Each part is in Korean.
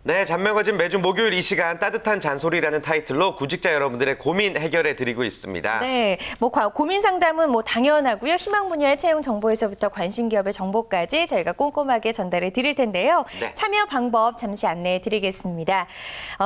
네, 잔명거진 매주 목요일 이 시간 따뜻한 잔소리라는 타이틀로 구직자 여러분들의 고민 해결해 드리고 있습니다. 네, 고민 상담은 당연하고요. 희망 분야의 채용 정보에서부터 관심 기업의 정보까지 저희가 꼼꼼하게 전달해 드릴 텐데요. 네. 참여 방법 잠시 안내해 드리겠습니다.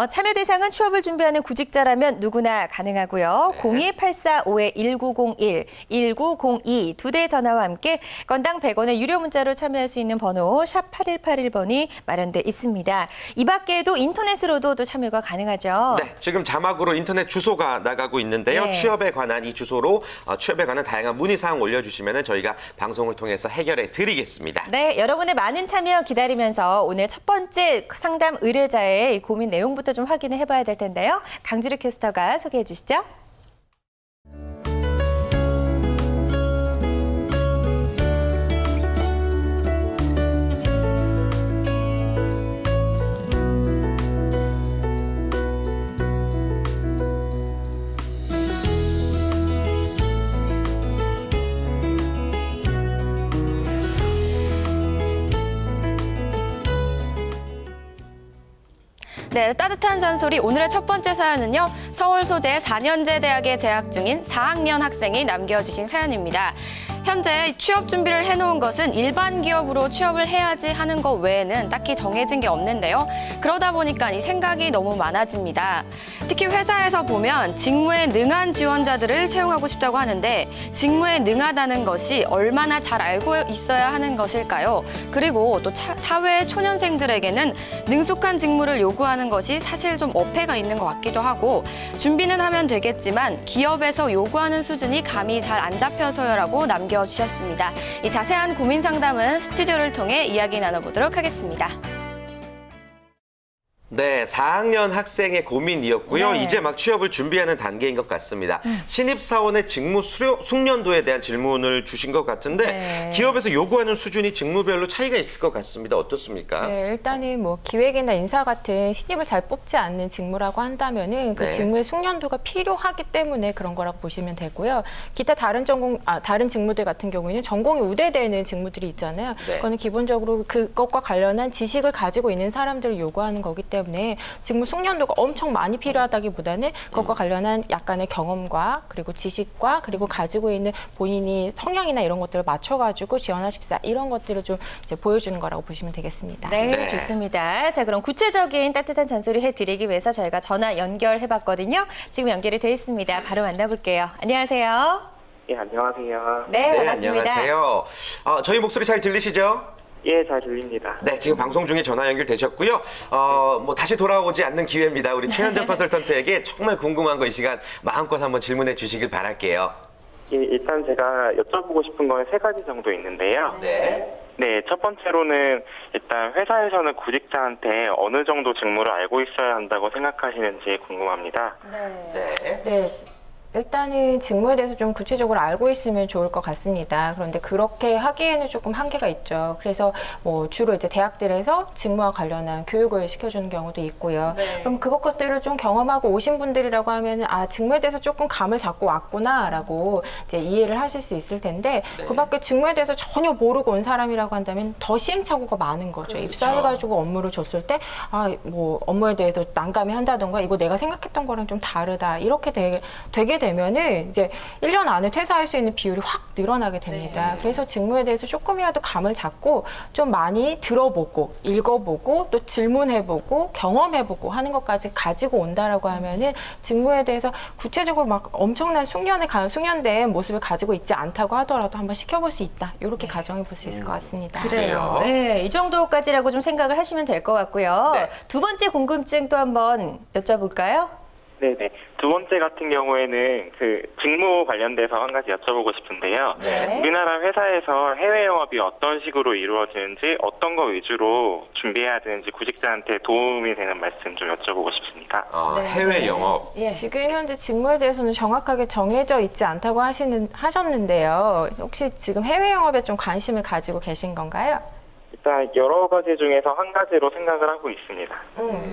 참여 대상은 취업을 준비하는 구직자라면 누구나 가능하고요. 네. 02-845-1901, 1902 두 대 전화와 함께 건당 100원의 유료 문자로 참여할 수 있는 번호 샵 8181번이 마련돼 있습니다. 이 밖에도 인터넷으로도 또 참여가 가능하죠. 네, 지금 자막으로 인터넷 주소가 나가고 있는데요. 네. 취업에 관한 이 주소로 취업에 관한 다양한 문의사항 올려주시면 저희가 방송을 통해서 해결해 드리겠습니다. 네, 여러분의 많은 참여 기다리면서 오늘 첫 번째 상담 의뢰자의 고민 내용부터 좀 확인을 해봐야 될 텐데요. 강주르 캐스터가 소개해 주시죠. 네, 따뜻한 잔소리 오늘의 첫 번째 사연은요. 서울 소재 4년제 대학에 재학 중인 4학년 학생이 남겨주신 사연입니다. 현재 취업 준비를 해놓은 것은 일반 기업으로 취업을 해야지 하는 것 외에는 딱히 정해진 게 없는데요. 그러다 보니까 이 생각이 너무 많아집니다. 특히 회사에서 보면 직무에 능한 지원자들을 채용하고 싶다고 하는데 직무에 능하다는 것이 얼마나 잘 알고 있어야 하는 것일까요? 그리고 또 사회 초년생들에게는 능숙한 직무를 요구하는 것이 사실 좀 어폐가 있는 것 같기도 하고 준비는 하면 되겠지만 기업에서 요구하는 수준이 감이 잘 안 잡혀서요라고 남겨주셨습니다. 이 자세한 고민 상담은 스튜디오를 통해 이야기 나눠보도록 하겠습니다. 네, 4학년 학생의 고민이었고요. 네. 이제 막 취업을 준비하는 단계인 것 같습니다. 신입사원의 직무 숙련도에 대한 질문을 주신 것 같은데 네. 기업에서 요구하는 수준이 직무별로 차이가 있을 것 같습니다. 어떻습니까? 네, 일단은 기획이나 인사 같은 신입을 잘 뽑지 않는 직무라고 한다면은 그 네. 직무의 숙련도가 필요하기 때문에 그런 거라고 보시면 되고요. 기타 다른 다른 직무들 같은 경우에는 전공이 우대되는 직무들이 있잖아요. 네. 그거는 기본적으로 그것과 관련한 지식을 가지고 있는 사람들을 요구하는 거기 때문에 직무 숙련도가 엄청 많이 필요하다기보다는 그것과 관련한 약간의 경험과 그리고 지식과 그리고 가지고 있는 본인이 성향이나 이런 것들을 맞춰가지고 지원하십사 이런 것들을 좀 이제 보여주는 거라고 보시면 되겠습니다. 네, 네. 좋습니다. 자, 그럼 구체적인 따뜻한 잔소리 해드리기 위해서 저희가 전화 연결해봤거든요. 지금 연결이 돼 있습니다. 바로 만나볼게요. 안녕하세요. 예, 안녕하세요. 네, 네, 반갑습니다. 안녕하세요. 저희 목소리 잘 들리시죠? 예, 잘 들립니다. 네, 지금 방송 중에 전화 연결되셨고요. 다시 돌아오지 않는 기회입니다. 우리 최현정 컨설턴트에게 정말 궁금한 거 이 시간 마음껏 한번 질문해 주시길 바랄게요. 예, 일단 제가 여쭤보고 싶은 건 세 가지 정도 있는데요. 네. 네, 첫 번째로는 일단 회사에서는 구직자한테 어느 정도 직무를 알고 있어야 한다고 생각하시는지 궁금합니다. 네. 네. 일단은 직무에 대해서 좀 구체적으로 알고 있으면 좋을 것 같습니다. 그런데 그렇게 하기에는 조금 한계가 있죠. 그래서 주로 이제 대학들에서 직무와 관련한 교육을 시켜주는 경우도 있고요. 그럼 그것들을 좀 경험하고 오신 분들이라고 하면 직무에 대해서 조금 감을 잡고 왔구나라고 이제 이해를 하실 수 있을 텐데 그밖에 직무에 대해서 전혀 모르고 온 사람이라고 한다면 더 시행착오가 많은 거죠. 그렇죠. 입사해가지고 업무를 줬을 때 업무에 대해서 난감해 한다던가 이거 내가 생각했던 거랑 좀 다르다 이렇게 되게 되면은 이제 1년 안에 퇴사할 수 있는 비율이 확 늘어나게 됩니다. 그래서 직무에 대해서 조금이라도 감을 잡고 좀 많이 들어보고 읽어보고 또 질문해보고 경험해보고 하는 것까지 가지고 온다라고 하면은 직무에 대해서 구체적으로 막 엄청난 숙련된 모습을 가지고 있지 않다고 하더라도 한번 시켜볼 수 있다. 이렇게 가정해 볼 수 있을 것 같습니다. 그래요. 그래요? 네, 이 정도까지라고 좀 생각을 하시면 될 것 같고요. 네. 두 번째 궁금증 또 한번 여쭤볼까요? 네네. 두 번째 같은 경우에는 그 직무 관련돼서 한 가지 여쭤보고 싶은데요. 네. 우리나라 회사에서 해외 영업이 어떤 식으로 이루어지는지 어떤 거 위주로 준비해야 되는지 구직자한테 도움이 되는 말씀 좀 여쭤보고 싶습니다. 해외 영업. 예. 지금 현재 직무에 대해서는 정확하게 정해져 있지 않다고 하셨는데요. 혹시 지금 해외 영업에 좀 관심을 가지고 계신 건가요? 일단 여러 가지 중에서 한 가지로 생각을 하고 있습니다.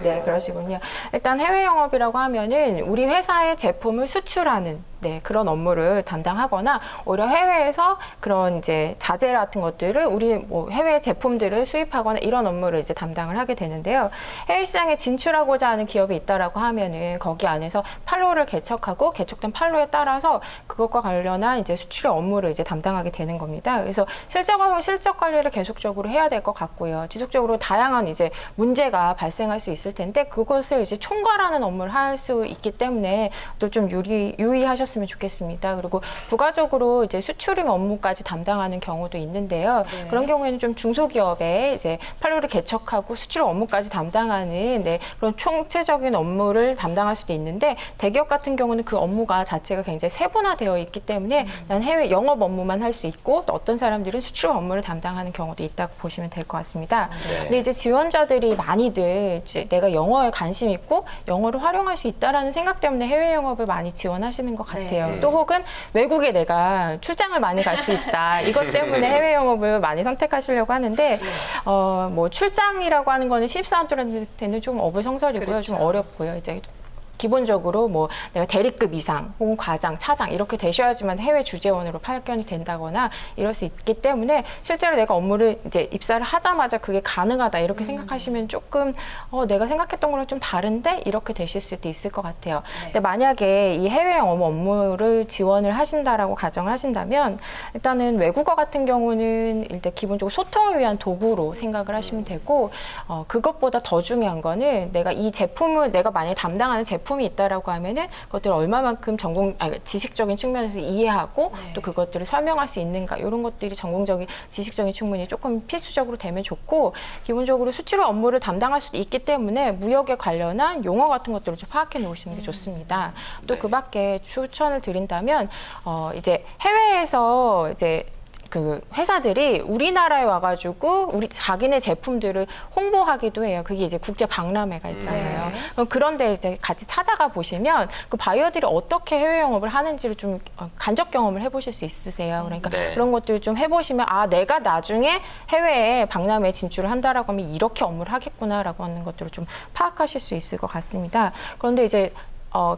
네, 그러시군요. 일단 해외 영업이라고 하면은 우리 회사의 제품을 수출하는 네, 그런 업무를 담당하거나 오히려 해외에서 그런 이제 자재 같은 것들을 우리 뭐 해외 제품들을 수입하거나 이런 업무를 이제 담당을 하게 되는데요. 해외 시장에 진출하고자 하는 기업이 있다라고 하면은 거기 안에서 판로를 개척하고 개척된 판로에 따라서 그것과 관련한 이제 수출의 업무를 이제 담당하게 되는 겁니다. 그래서 실적 관리를 계속적으로 해야 될 것 같고요. 지속적으로 다양한 이제 문제가 발생할 수 있을 텐데 그것을 이제 총괄하는 업무를 할 수 있기 때문에 또 좀 유의하셨으면 좋겠습니다. 그리고 부가적으로 이제 수출임 업무까지 담당하는 경우도 있는데요. 네. 그런 경우에는 좀 중소기업에 이제 판로를 개척하고 수출 업무까지 담당하는 네, 그런 총체적인 업무를 담당할 수도 있는데 대기업 같은 경우는 그 업무가 자체가 굉장히 세분화되어 있기 때문에 난 해외 영업 업무만 할 수 있고 또 어떤 사람들은 수출 업무를 담당하는 경우도 있다고 보시면 될 것 같습니다. 네. 근데 이제 지원자들이 많이들 이제 내가 영어에 관심 있고 영어를 활용할 수 있다라는 생각 때문에 해외 영업을 많이 지원하시는 것 같아요. 네. 또 혹은 외국에 내가 출장을 많이 갈 수 있다. 이것 때문에 해외 영업을 많이 선택하시려고 하는데 뭐 출장이라고 하는 거는 신입사원들한테는 좀 어불성설이고요. 좀 어렵고요. 이제 기본적으로 뭐 내가 대리급 이상 혹은 과장, 차장 이렇게 되셔야지만 해외 주재원으로 파견이 된다거나 이럴 수 있기 때문에 실제로 내가 업무를 이제 입사를 하자마자 그게 가능하다 이렇게 생각하시면 조금 내가 생각했던 거랑 좀 다른데 이렇게 되실 수도 있을 것 같아요. 근데 만약에 이 해외 업무를 지원을 하신다라고 가정을 하신다면 일단은 외국어 같은 경우는 일단 기본적으로 소통을 위한 도구로 생각을 하시면 되고 그것보다 더 중요한 거는 내가 이 제품을 내가 만약에 담당하는 제품이 있다라고 하면은 그것들을 얼마만큼 지식적인 측면에서 이해하고 또 그것들을 설명할 수 있는가 이런 것들이 전공적인 지식적인 측면이 조금 필수적으로 되면 좋고 기본적으로 수출 업무를 담당할 수도 있기 때문에 무역에 관련한 용어 같은 것들을 좀 파악해 놓으시는 게 좋습니다. 또 그 밖에 추천을 드린다면 이제 해외에서 이제 그 회사들이 우리나라에 와가지고 우리 자기네 제품들을 홍보하기도 해요. 그게 이제 국제 박람회가 있잖아요. 그런데 이제 같이 찾아가 보시면 그 바이어들이 어떻게 해외 영업을 하는지를 좀 간접 경험을 해보실 수 있으세요. 그러니까 네. 그런 것들을 좀 해보시면 내가 나중에 해외에 박람회에 진출을 한다라고 하면 이렇게 업무를 하겠구나라고 하는 것들을 좀 파악하실 수 있을 것 같습니다. 그런데 이제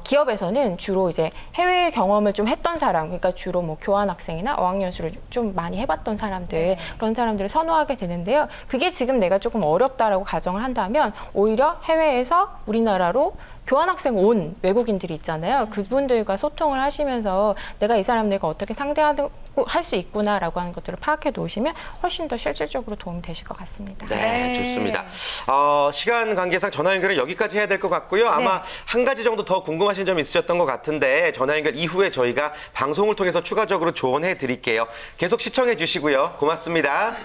기업에서는 주로 이제 해외 경험을 좀 했던 사람, 그러니까 주로 뭐 교환학생이나 어학연수를 좀 많이 해봤던 사람들, 그런 사람들을 선호하게 되는데요. 그게 지금 내가 조금 어렵다라고 가정을 한다면 오히려 해외에서 우리나라로 교환학생 온 외국인들이 있잖아요. 그분들과 소통을 하시면서 내가 이 사람들과 어떻게 상대할 수 있구나라고 하는 것들을 파악해 놓으시면 훨씬 더 실질적으로 도움이 되실 것 같습니다. 네, 좋습니다. 시간 관계상 전화 연결은 여기까지 해야 될 것 같고요. 아마 한 가지 정도 더 궁금하신 점이 있으셨던 것 같은데 전화 연결 이후에 저희가 방송을 통해서 추가적으로 조언해 드릴게요. 계속 시청해 주시고요. 고맙습니다.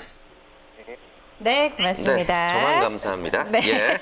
네, 고맙습니다. 네, 저만 감사합니다. 네. 예.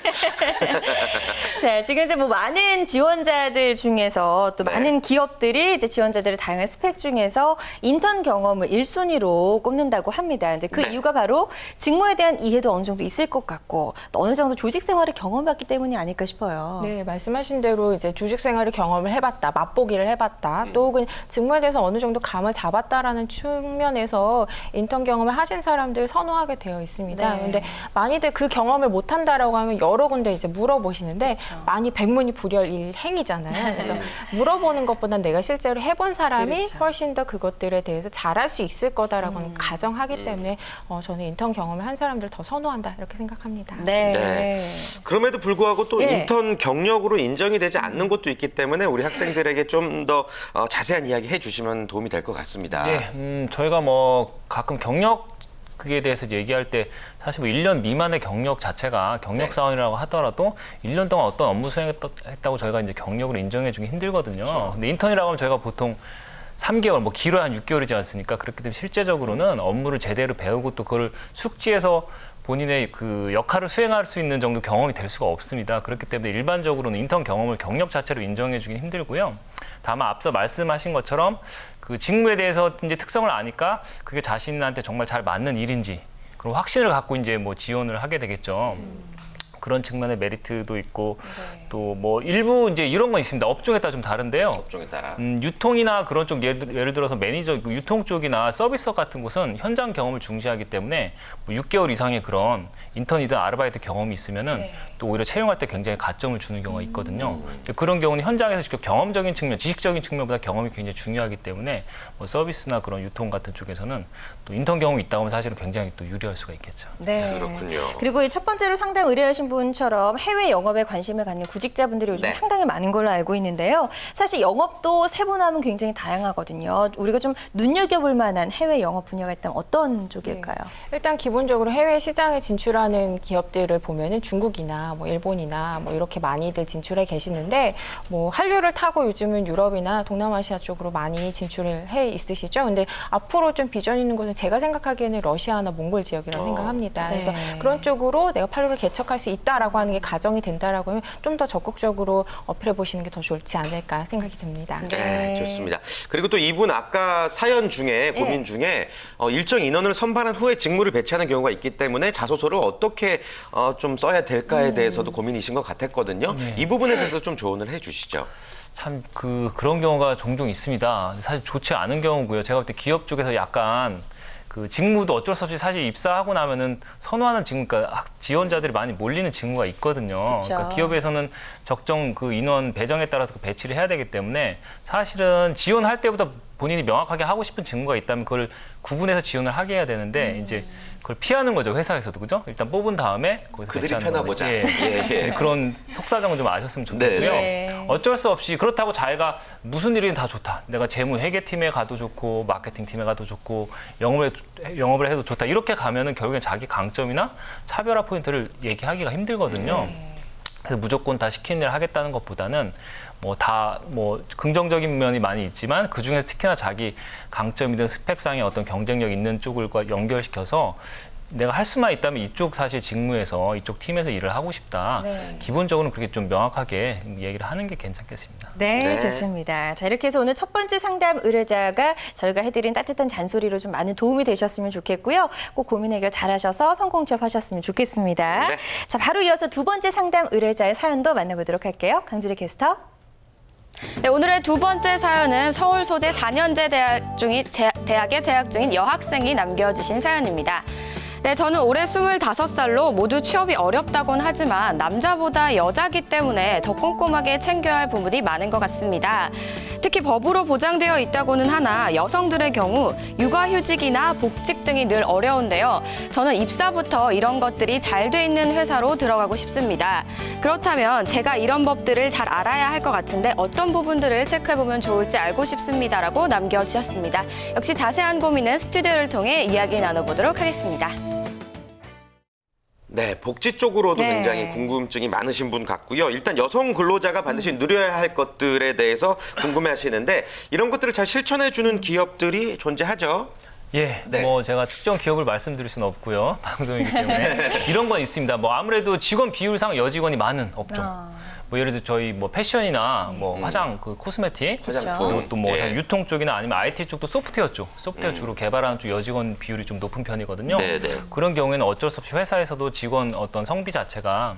자, 지금 이제 뭐 많은 지원자들 중에서 또 네. 많은 기업들이 이제 지원자들의 다양한 스펙 중에서 인턴 경험을 1순위로 꼽는다고 합니다. 이제 그 네. 이유가 바로 직무에 대한 이해도 어느 정도 있을 것 같고 또 어느 정도 조직 생활을 경험했기 때문이 아닐까 싶어요. 네, 말씀하신 대로 이제 조직 생활을 경험을 해봤다, 맛보기를 해봤다, 또 혹은 직무에 대해서 어느 정도 감을 잡았다라는 측면에서 인턴 경험을 하신 사람들 선호하게 되어 있습니다. 네. 근데 많이들 그 경험을 못한다라고 하면 여러 군데 이제 물어보시는데 많이 백문이 불여일행이잖아요. 그래서 물어보는 것보단 내가 실제로 해본 사람이 훨씬 더 그것들에 대해서 잘할 수 있을 거다라고 가정하기 때문에 저는 인턴 경험을 한 사람들 더 선호한다 이렇게 생각합니다. 네. 네. 그럼에도 불구하고 또 예. 인턴 경력으로 인정이 되지 않는 곳도 있기 때문에 우리 학생들에게 좀 더 자세한 이야기 해주시면 도움이 될 것 같습니다. 네, 저희가 뭐 가끔 경력 그에 대해서 얘기할 때 사실 뭐 1년 미만의 경력 자체가 경력 사원이라고 하더라도 1년 동안 어떤 업무 수행했다고 저희가 이제 경력으로 인정해주기 힘들거든요. 그렇죠. 근데 인턴이라고 하면 저희가 보통 3개월, 뭐 길어야 한 6개월이지 않습니까? 그렇기 때문에 실제적으로는 업무를 제대로 배우고 또 그걸 숙지해서 본인의 그 역할을 수행할 수 있는 정도 경험이 될 수가 없습니다. 그렇기 때문에 일반적으로는 인턴 경험을 경력 자체로 인정해주기 힘들고요. 다만 앞서 말씀하신 것처럼 그 직무에 대해서 이제 특성을 아니까 그게 자신한테 정말 잘 맞는 일인지 그런 확신을 갖고 이제 뭐 지원을 하게 되겠죠. 그런 측면의 메리트도 있고 또 뭐 일부 이제 이런 건 있습니다. 업종에 따라 좀 다른데요. 업종에 따라. 유통이나 그런 쪽 예를 들어서 매니저 유통 쪽이나 서비스업 같은 곳은 현장 경험을 중시하기 때문에 뭐 6개월 이상의 그런 인턴이든 아르바이트 경험이 있으면은 또 오히려 채용할 때 굉장히 가점을 주는 경우가 있거든요. 그런 경우는 현장에서 직접 경험적인 측면, 지식적인 측면보다 경험이 굉장히 중요하기 때문에 뭐 서비스나 그런 유통 같은 쪽에서는 또 인턴 경험이 있다고 하면 사실은 굉장히 또 유리할 수가 있겠죠. 네. 그렇군요. 그리고 이 첫 번째로 상담 의뢰하신 분처럼 해외 영업에 관심을 갖는 구직자분들이 요즘 네. 상당히 많은 걸로 알고 있는데요. 사실 영업도 세분화하면 굉장히 다양하거든요. 우리가 좀 눈여겨볼 만한 해외 영업 분야가 있다면 어떤 쪽일까요? 일단 기본적으로 해외 시장에 진출하는 기업들을 보면은 중국이나 뭐 일본이나 뭐 이렇게 많이들 진출해 계시는데 뭐 한류를 타고 요즘은 유럽이나 동남아시아 쪽으로 많이 진출을 해 있으시죠. 근데 앞으로 좀 비전 있는 곳은 제가 생각하기에는 러시아나 몽골 지역이라고 생각합니다. 네. 그래서 그런 쪽으로 내가 판로를 개척할 수 있다라고 하는 게 가정이 된다라고 하면 좀 더 적극적으로 어필해 보시는 게 더 좋지 않을까 생각이 듭니다. 네, 좋습니다. 그리고 또 이분 아까 사연 중에 고민 중에 일정 인원을 선발한 후에 직무를 배치하는 경우가 있기 때문에 자소서를 어떻게 좀 써야 될까에 대해서도 고민이신 것 같았거든요. 이 부분에 대해서 좀 조언을 해주시죠. 참 그런 경우가 종종 있습니다. 사실 좋지 않은 경우고요. 제가 볼 때 기업 쪽에서 약간 그 직무도 어쩔 수 없이 사실 입사하고 나면은 선호하는 직무, 그러니까 지원자들이 많이 몰리는 직무가 있거든요. 그쵸. 그러니까 기업에서는 적정 그 인원 배정에 따라서 그 배치를 해야 되기 때문에 사실은 지원할 때보다 본인이 명확하게 하고 싶은 직무가 있다면 그걸 구분해서 지원을 하게 해야 되는데 이제 그걸 피하는 거죠, 회사에서도. 그죠? 일단 뽑은 다음에 거기서 그들이 배치하는 편하 거고. 보자. 예. 예. 그런 속사정을 좀 아셨으면 좋겠고요. 네. 어쩔 수 없이 그렇다고 자기가 무슨 일이든 다 좋다. 내가 재무 회계팀에 가도 좋고 마케팅 팀에 가도 좋고 영업을 해도 좋다. 이렇게 가면은 결국엔 자기 강점이나 차별화 포인트를 얘기하기가 힘들거든요. 그래서 무조건 다 시키는 일을 하겠다는 것보다는 뭐 긍정적인 면이 많이 있지만 그 중에서 특히나 자기 강점이든 스펙상의 어떤 경쟁력 있는 쪽을과 연결시켜서 내가 할 수만 있다면 이쪽 사실 직무에서 이쪽 팀에서 일을 하고 싶다. 네. 기본적으로는 그렇게 좀 명확하게 얘기를 하는 게 괜찮겠습니다. 네, 네. 좋습니다. 자, 이렇게 해서 오늘 첫 번째 상담 의뢰자가 저희가 해드린 따뜻한 잔소리로 좀 많은 도움이 되셨으면 좋겠고요. 꼭 고민 해결 잘하셔서 성공 취업하셨으면 좋겠습니다. 네. 자, 바로 이어서 두 번째 상담 의뢰자의 사연도 만나보도록 할게요. 강지리 캐스터. 네, 오늘의 두 번째 사연은 서울 소재 4년제 대학에 재학 중인 여학생이 남겨주신 사연입니다. 네, 저는 올해 25살로 모두 취업이 어렵다곤 하지만 남자보다 여자기 때문에 더 꼼꼼하게 챙겨야 할 부분이 많은 것 같습니다. 특히 법으로 보장되어 있다고는 하나 여성들의 경우 육아휴직이나 복직 등이 늘 어려운데요. 저는 입사부터 이런 것들이 잘 돼 있는 회사로 들어가고 싶습니다. 그렇다면 제가 이런 법들을 잘 알아야 할 것 같은데 어떤 부분들을 체크해보면 좋을지 알고 싶습니다라고 남겨주셨습니다. 역시 자세한 고민은 스튜디오를 통해 이야기 나눠보도록 하겠습니다. 네, 복지 쪽으로도 네. 굉장히 궁금증이 많으신 분 같고요. 일단 여성 근로자가 반드시 누려야 할 것들에 대해서 궁금해하시는데 이런 것들을 잘 실천해주는 기업들이 존재하죠. 예, 네. 뭐 제가 특정 기업을 말씀드릴 수는 없고요. 방송이기 때문에 이런 건 있습니다. 뭐 아무래도 직원 비율상 여직원이 많은 업종. 뭐 예를 들어 저희 뭐 패션이나 뭐 화장, 그 코스메틱, 화장품. 그리고 또 뭐 예. 유통 쪽이나 아니면 IT 쪽도 소프트웨어 쪽, 소프트웨어 주로 개발하는 쪽 여직원 비율이 좀 높은 편이거든요. 네네. 그런 경우에는 어쩔 수 없이 회사에서도 직원 어떤 성비 자체가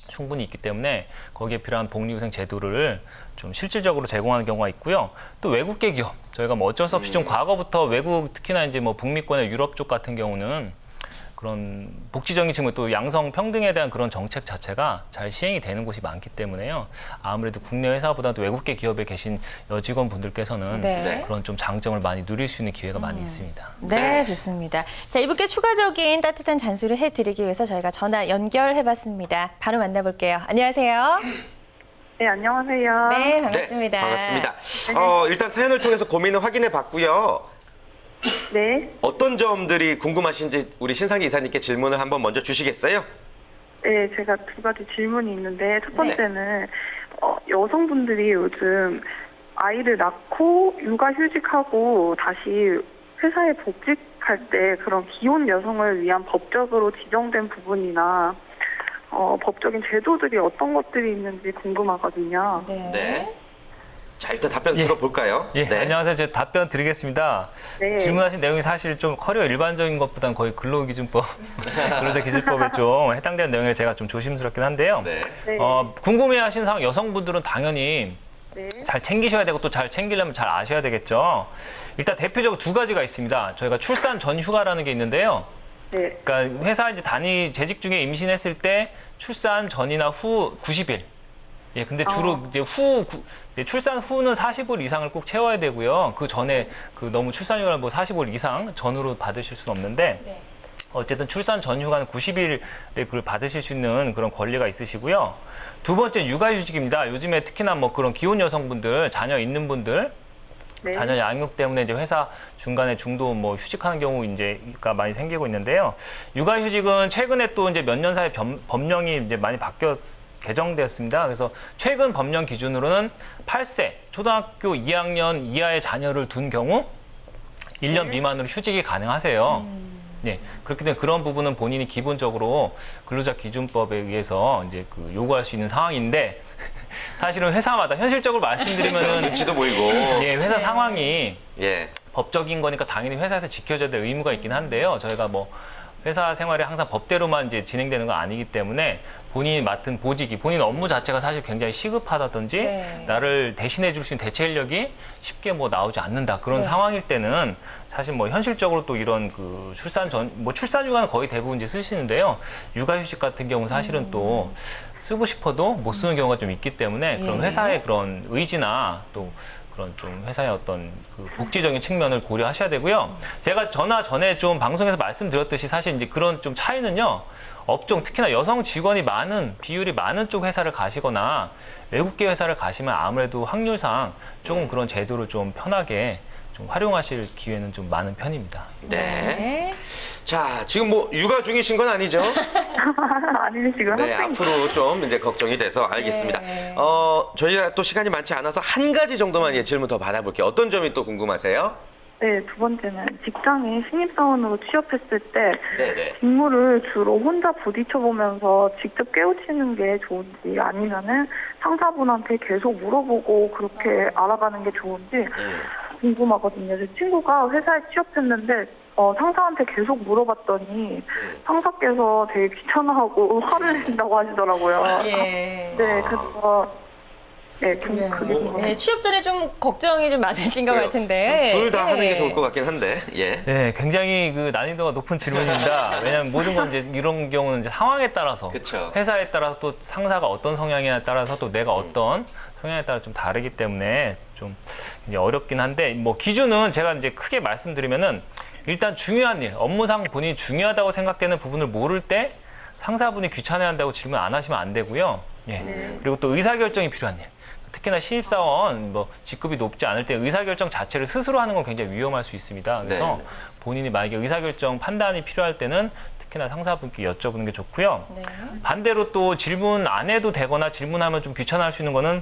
충분히 있기 때문에 거기에 필요한 복리후생 제도를 좀 실질적으로 제공하는 경우가 있고요. 또 외국계 기업, 저희가 뭐 어쩔 수 없이 좀 과거부터 외국 특히나 이제 뭐 북미권의 유럽 쪽 같은 경우는 그런 복지적인 측면 또 양성 평등에 대한 그런 정책 자체가 잘 시행이 되는 곳이 많기 때문에요. 아무래도 국내 회사보다도 외국계 기업에 계신 여직원 분들께서는 네. 그런 좀 장점을 많이 누릴 수 있는 기회가 많이 있습니다. 네, 좋습니다. 자, 이분께 추가적인 따뜻한 잔소리를 해드리기 위해서 저희가 전화 연결해봤습니다. 바로 만나볼게요. 안녕하세요. 네, 안녕하세요. 네, 반갑습니다. 네, 반갑습니다. 일단 사연을 통해서 고민을 확인해 봤고요. 네. 어떤 점들이 궁금하신지 우리 신상희 이사님께 질문을 한번 먼저 주시겠어요? 네, 제가 두 가지 질문이 있는데 첫 번째는 여성분들이 요즘 아이를 낳고 육아휴직하고 다시 회사에 복직할 때 그런 기혼 여성을 위한 법적으로 지정된 부분이나 법적인 제도들이 어떤 것들이 있는지 궁금하거든요. 네. 네. 자, 일단 답변 예. 들어볼까요? 예, 안녕하세요. 제가 답변 드리겠습니다. 네. 질문하신 내용이 사실 좀 커리어 일반적인 것보다는 거의 근로기준법, 근로자기준법에 좀 해당되는 내용을 제가 좀 조심스럽긴 한데요. 네. 네. 궁금해하신 사항 여성분들은 당연히 네. 잘 챙기셔야 되고 또 잘 챙기려면 잘 아셔야 되겠죠. 일단 대표적으로 두 가지가 있습니다. 저희가 출산 전 휴가라는 게 있는데요. 네. 그러니까 회사 이제 재직 중에 임신했을 때 출산 전이나 후 90일. 예, 근데 주로 이제 이제 출산 후는 40일 이상을 꼭 채워야 되고요. 그 전에 너무 출산휴가를 뭐 45일 이상 전후로 받으실 수는 없는데 어쨌든 출산 전 휴가는 90일에 그걸 받으실 수 있는 그런 권리가 있으시고요. 두 번째 육아휴직입니다. 요즘에 특히나 뭐 그런 기혼 여성분들, 자녀 있는 분들 네. 자녀 양육 때문에 이제 회사 중간에 중도 뭐 휴직하는 경우 이제가 많이 생기고 있는데요. 육아휴직은 최근에 또 이제 몇 년 사이 법령이 이제 많이 개정되었습니다. 그래서 최근 법령 기준으로는 8세 초등학교 2학년 이하의 자녀를 둔 경우 1년 미만으로 휴직이 가능하세요. 네, 그렇기 때문에 그런 부분은 본인이 기본적으로 근로자 기준법에 의해서 이제 요구할 수 있는 상황인데 사실은 회사마다 현실적으로 말씀드리면은 눈치도 보이고. 예, 회사 상황이 예. 법적인 거니까 당연히 회사에서 지켜줘야 될 의무가 있긴 한데요. 저희가 뭐 회사 생활이 항상 법대로만 이제 진행되는 건 아니기 때문에 본인이 맡은 보직이 본인 업무 자체가 사실 굉장히 시급하다든지 네. 나를 대신해 줄 수 있는 대체 인력이 쉽게 뭐 나오지 않는다 그런 네. 상황일 때는 사실 뭐 현실적으로 또 이런 출산 휴가는 거의 대부분 이제 쓰시는데요. 육아휴직 같은 경우 사실은 또 쓰고 싶어도 못 쓰는 경우가 좀 있기 때문에 그런 예. 회사의 그런 의지나 또 그런 좀 회사의 어떤 복지적인 측면을 고려하셔야 되고요. 제가 전에 좀 방송에서 말씀드렸듯이 사실 이제 그런 좀 차이는요. 업종 특히나 여성 직원이 비율이 많은 쪽 회사를 가시거나 외국계 회사를 가시면 아무래도 확률상 조금 그런 제도를 좀 편하게 좀 활용하실 기회는 좀 많은 편입니다. 네. 자, 지금 뭐 육아 중이신 건 아니죠? 아니 지금 네, 학생 앞으로 좀 이제 걱정이 돼서 알겠습니다. 네. 저희가 또 시간이 많지 않아서 한 가지 정도만 질문 더 받아볼게요. 어떤 점이 또 궁금하세요? 네, 두 번째는 직장에 신입사원으로 취업했을 때 네네. 직무를 주로 혼자 부딪혀보면서 직접 깨우치는 게 좋은지 아니면은 상사분한테 계속 물어보고 그렇게 알아가는 게 좋은지 궁금하거든요. 제 친구가 회사에 취업했는데 상사한테 계속 물어봤더니 상사께서 되게 귀찮아하고 화를 내신다고 하시더라고요. 예. 네, 그래서 네, 좀 그래요. 그게 궁금해요. 네, 취업 전에 좀 걱정이 좀 많으신 것 그래요. 같은데. 둘 다 하는 게 네. 좋을 것 같긴 한데. 예. 네, 굉장히 난이도가 높은 질문입니다. 왜냐하면 모든 건 이제 이런 경우는 이제 상황에 따라서 그쵸. 회사에 따라서 또 상사가 어떤 성향에 따라서 또 내가 어떤 성향에 따라 좀 다르기 때문에 좀 이제 어렵긴 한데 뭐 기준은 제가 이제 크게 말씀드리면은 일단 중요한 일, 업무상 본인이 중요하다고 생각되는 부분을 모를 때 상사분이 귀찮아한다고 질문 안 하시면 안 되고요. 예. 그리고 또 의사결정이 필요한 일. 특히나 신입사원 직급이 높지 않을 때 의사결정 자체를 스스로 하는 건 굉장히 위험할 수 있습니다. 그래서 네. 본인이 만약에 의사결정 판단이 필요할 때는 특히나 상사분께 여쭤보는 게 좋고요. 네. 반대로 또 질문 안 해도 되거나 질문하면 좀 귀찮아할 수 있는 거는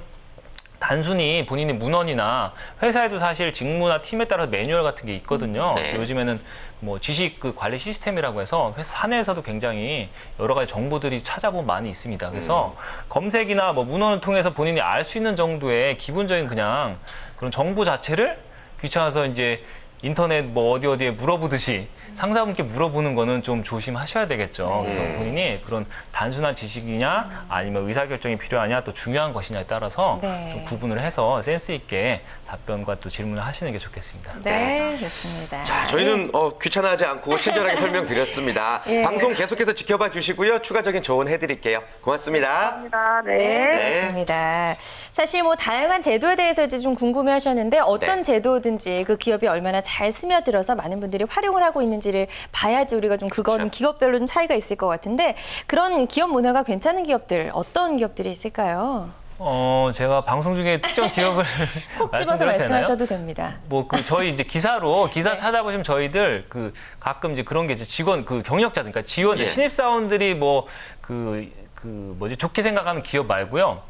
단순히 본인이 문헌이나 회사에도 사실 직무나 팀에 따라 매뉴얼 같은 게 있거든요. 네. 요즘에는 뭐 지식 관리 시스템이라고 해서 회사 사내에서도 굉장히 여러 가지 정보들이 찾아보면 많이 있습니다. 그래서 검색이나 뭐 문헌을 통해서 본인이 알 수 있는 정도의 기본적인 그냥 그런 정보 자체를 귀찮아서 이제 인터넷 뭐 어디에 물어보듯이 상사분께 물어보는 거는 좀 조심하셔야 되겠죠. 그래서 본인이 그런 단순한 지식이냐 아니면 의사결정이 필요하냐 또 중요한 것이냐에 따라서 네. 좀 구분을 해서 센스 있게 답변과 또 질문을 하시는 게 좋겠습니다. 네, 좋습니다. 자, 저희는 귀찮아하지 않고 친절하게 설명드렸습니다. 예. 방송 계속해서 지켜봐 주시고요. 추가적인 조언 해드릴게요. 고맙습니다. 감사합니다. 네. 네. 그렇습니다. 사실 뭐 다양한 제도에 대해서 이제 좀 궁금해하셨는데 어떤 네. 제도든지 그 기업이 얼마나 잘 스며들어서 많은 분들이 활용을 하고 있는지를 봐야지 우리가 좀 그건 그렇죠. 기업별로 좀 차이가 있을 것 같은데 그런 기업 문화가 괜찮은 기업들 어떤 기업들이 있을까요? 제가 방송 중에 특정 기업을 콕 집어서 말씀드려도 되나요? 말씀하셔도 됩니다. 뭐 저희 이제 기사 네. 찾아보시면 저희들 가끔 이제 그런 게 이제 직원 경력자 그러니까 지원 예. 신입 사원들이 좋게 생각하는 기업 말고요.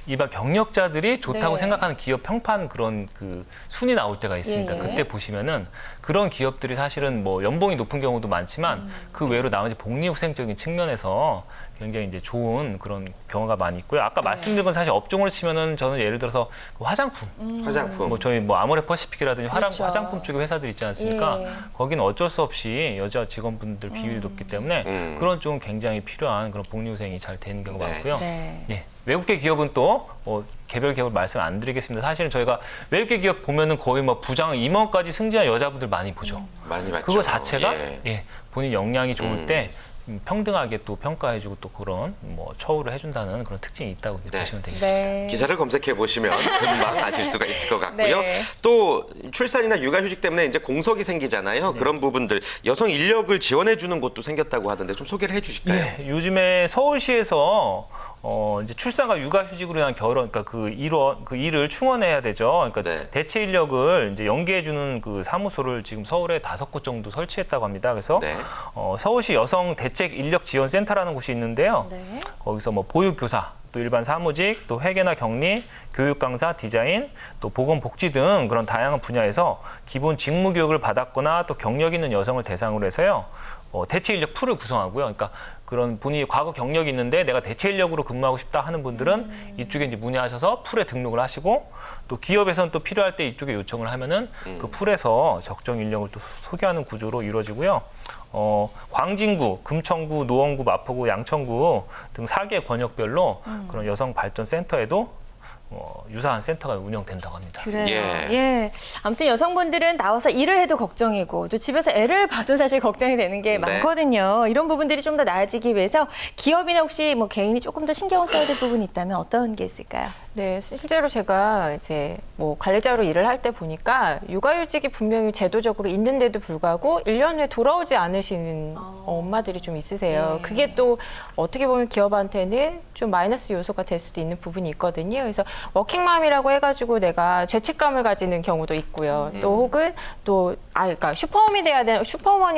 일반 경력자들이 좋다고 네. 생각하는 기업 평판 그런 그 순위 나올 때가 있습니다. 예, 예. 그때 보시면은 그런 기업들이 사실은 뭐 연봉이 높은 경우도 많지만 그 외로 나머지 복리후생적인 측면에서 굉장히 이제 좋은 그런 경우가 많이 있고요. 아까 말씀드린 건 사실 업종으로 치면은 저는 예를 들어서 그 화장품, 화장품. 뭐 저희 뭐 아모레퍼시픽이라든지 그렇죠. 화장품 쪽의 회사들 있지 않습니까? 예. 거기는 어쩔 수 없이 여자 직원분들 비율이 높기 때문에 그런 좀 굉장히 필요한 그런 복리후생이 잘 되는 경우가 네. 많고요. 네. 예, 외국계 기업은 또 개별 기업을 말씀 안 드리겠습니다. 사실은 저희가 외국계 기업 보면은 거의 뭐 부장, 임원까지 승진한 여자분들 많이 보죠. 많이 맞죠. 그거 자체가 예. 본인 역량이 좋을 때 평등하게 또 평가해주고 또 그런 뭐 처우를 해주다는 그런 특징이 있다고 이제 네. 보시면 되겠습니다. 네. 기사를 검색해 보시면 금방 아실 수가 있을 것 같고요. 네. 또 출산이나 육아휴직 때문에 이제 공석이 생기잖아요. 그런 부분들 여성 인력을 지원해 주는 곳도 생겼다고 하던데 좀 소개를 해주실까요? 예, 요즘에 서울시에서 이제 출산과 육아휴직으로 인한 결혼, 그러니까 그 일을 충원해야 되죠. 그러니까 네. 대체 인력을 이제 연계해주는 그 사무소를 지금 서울에 5곳 정도 설치했다고 합니다. 그래서 네. 서울시 여성 대책 인력 지원센터라는 곳이 있는데요. 네. 거기서 뭐 보육교사, 또 일반 사무직, 또 회계나 격리, 교육 강사, 디자인, 또 보건복지 등 그런 다양한 분야에서 기본 직무 교육을 받았거나 또 경력 있는 여성을 대상으로 해서요. 대체 인력 풀을 구성하고요. 그러니까 그런 본인이 과거 경력이 있는데 내가 대체 인력으로 근무하고 싶다 하는 분들은 이쪽에 이제 문의하셔서 풀에 등록을 하시고 또 기업에서는 또 필요할 때 이쪽에 요청을 하면은 그 풀에서 적정 인력을 또 소개하는 구조로 이루어지고요. 광진구, 금천구, 노원구, 마포구, 양천구 등 4개 권역별로 그런 여성 발전 센터에도 유사한 센터가 운영된다고 합니다. 그래요. 예. 예. 아무튼 여성분들은 나와서 일을 해도 걱정이고 또 집에서 애를 봐도 사실 걱정이 되는 게 네. 많거든요. 이런 부분들이 좀 더 나아지기 위해서 기업이나 혹시 뭐 개인이 조금 더 신경을 써야 될 부분이 있다면 어떤 게 있을까요? 네, 실제로 제가 이제 뭐 관리자로 일을 할 때 보니까 육아휴직이 분명히 제도적으로 있는데도 불구하고 1년 후에 돌아오지 않으시는 엄마들이 좀 있으세요. 네. 그게 또 어떻게 보면 기업한테는 좀 마이너스 요소가 될 수도 있는 부분이 있거든요. 그래서 워킹맘이라고 해가지고 내가 죄책감을 가지는 경우도 있고요. 또 혹은 그러니까 슈퍼우먼이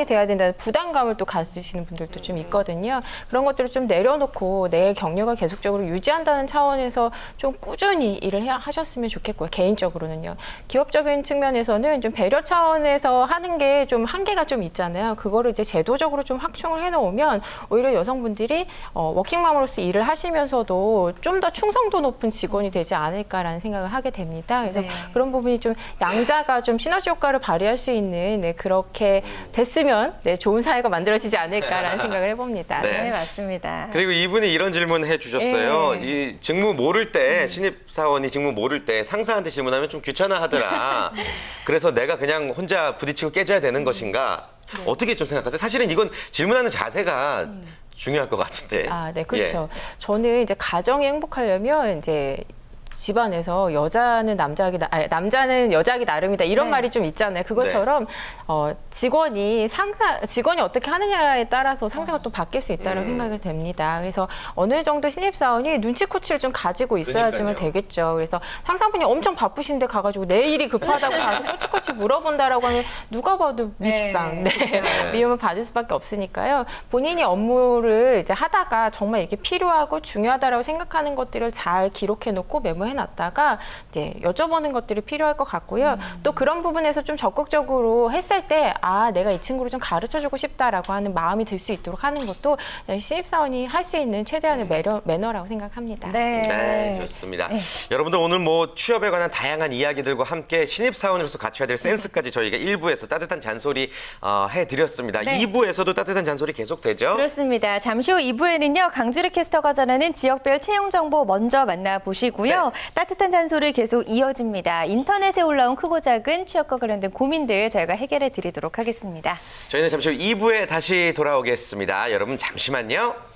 돼야 된다는 부담감을 또 가지시는 분들도 좀 있거든요. 그런 것들을 좀 내려놓고 내 경력을 계속적으로 유지한다는 차원에서 좀 꾸준히 일을 하셨으면 좋겠고요. 개인적으로는요. 기업적인 측면에서는 좀 배려 차원에서 하는 게 좀 한계가 좀 있잖아요. 그거를 이제 제도적으로 좀 확충을 해놓으면 오히려 여성분들이 워킹맘으로서 일을 하시면서도 좀 더 충성도 높은 직원이 되지 않을까라는 생각을 하게 됩니다. 그래서 네. 그런 부분이 좀 양자가 좀 시너지 효과를 발휘할 수 있는 그렇게 됐으면 좋은 사회가 만들어지지 않을까라는 생각을 해봅니다. 네. 네, 맞습니다. 그리고 이분이 이런 질문 해주셨어요. 예. 이 직무 모를 때 신입사원이 직무 모를 때 상사한테 질문하면 좀 귀찮아하더라. 그래서 내가 그냥 혼자 부딪히고 깨져야 되는 것인가? 어떻게 좀 생각하세요? 사실은 이건 질문하는 자세가 중요할 것 같은데. 네, 그렇죠. 저는 이제 가정이 행복하려면 이제 집안에서 여자는 남자는 여자하기 나름이다 이런 네. 말이 좀 있잖아요. 그것처럼 직원이 어떻게 하느냐에 따라서 상사가 또 바뀔 수 있다고 생각이 됩니다. 그래서 어느 정도 신입사원이 눈치코치를 좀 가지고 있어야지만 그러니까요. 되겠죠. 그래서 상사분이 엄청 바쁘신데 가가지고 내 일이 급하다고 가서 꼬치꼬치 물어본다라고 하면 누가 봐도 밉상, 미움을 받을 수밖에 없으니까요. 본인이 업무를 이제 하다가 정말 이게 필요하고 중요하다라고 생각하는 것들을 잘 기록해놓고 메모해놨다가 이제 여쭤보는 것들이 필요할 것 같고요. 또 그런 부분에서 좀 적극적으로 했을 때 내가 이 친구를 좀 가르쳐주고 싶다라고 하는 마음이 들 수 있도록 하는 것도 신입사원이 할 수 있는 최대한의 매너라고 생각합니다. 네, 좋습니다. 여러분들 오늘 뭐 취업에 관한 다양한 이야기들과 함께 신입사원으로서 갖춰야 될 센스까지 저희가 1부에서 따뜻한 잔소리 해드렸습니다. 네. 2부에서도 따뜻한 잔소리 계속되죠? 그렇습니다. 잠시 후 2부에는요. 강주리 캐스터가 전하는 지역별 채용 정보 먼저 만나보시고요. 따뜻한 잔소리 계속 이어집니다. 인터넷에 올라온 크고 작은 취업과 관련된 고민들 저희가 해결해 드리도록 하겠습니다. 저희는 잠시 후 2부에 다시 돌아오겠습니다. 여러분 잠시만요.